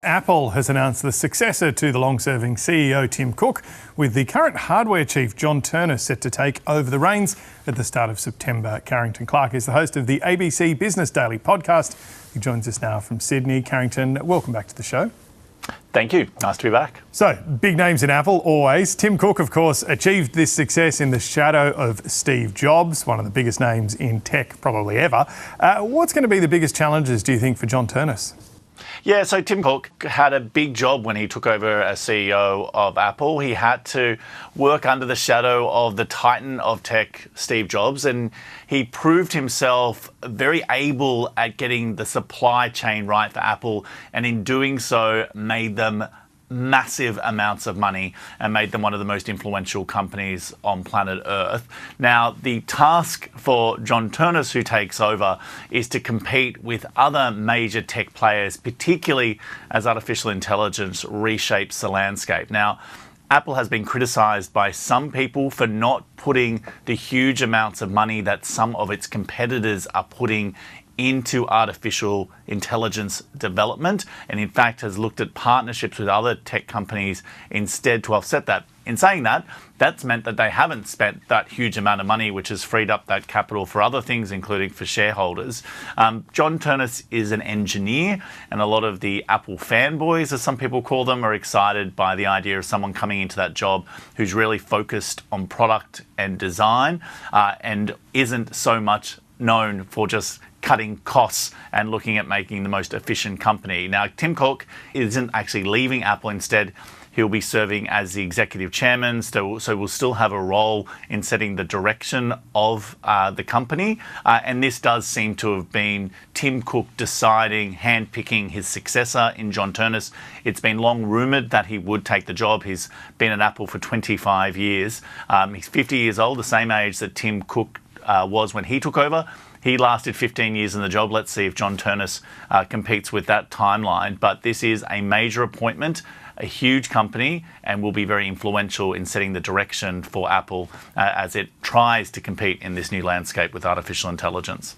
Apple has announced the successor to the long-serving CEO Tim Cook, with the current hardware chief John Ternus set to take over the reins at the start of September. Carrington Clark is the host of the ABC Business Daily podcast. He joins us now from Sydney. Carrington, welcome back to the show. Thank you. Nice to be back. So, big names in Apple, always. Tim Cook, of course, achieved this success in the shadow of Steve Jobs, one of the biggest names in tech probably ever. What's going to be the biggest challenges, do you think, for John Ternus? Yeah, so Tim Cook had a big job when he took over as CEO of Apple. He had to work under the shadow of the titan of tech, Steve Jobs, and he proved himself very able at getting the supply chain right for Apple, and in doing so made them massive amounts of money and made them one of the most influential companies on planet Earth. Now, the task for John Ternus, who takes over, is to compete with other major tech players, particularly as artificial intelligence reshapes the landscape. Now, Apple has been criticised by some people for not putting the huge amounts of money that some of its competitors are putting into artificial intelligence development, and in fact has looked at partnerships with other tech companies instead to offset that. In saying that, that's meant that they haven't spent that huge amount of money, which has freed up that capital for other things, including for shareholders. John Ternus is an engineer, and a lot of the Apple fanboys, as some people call them, are excited by the idea of someone coming into that job who's really focused on product and design, and isn't so much known for just cutting costs and looking at making the most efficient company. Now, Tim Cook isn't actually leaving Apple. Instead, he'll be serving as the executive chairman, so will still have a role in setting the direction of the company. And this does seem to have been Tim Cook deciding, handpicking his successor in John Ternus. It's been long rumoured that he would take the job. He's been at Apple for 25 years. He's 50 years old, the same age that Tim Cook was when he took over. He lasted 15 years in the job. Let's see if John Ternus competes with that timeline. But this is a major appointment, a huge company, and will be very influential in setting the direction for Apple as it tries to compete in this new landscape with artificial intelligence.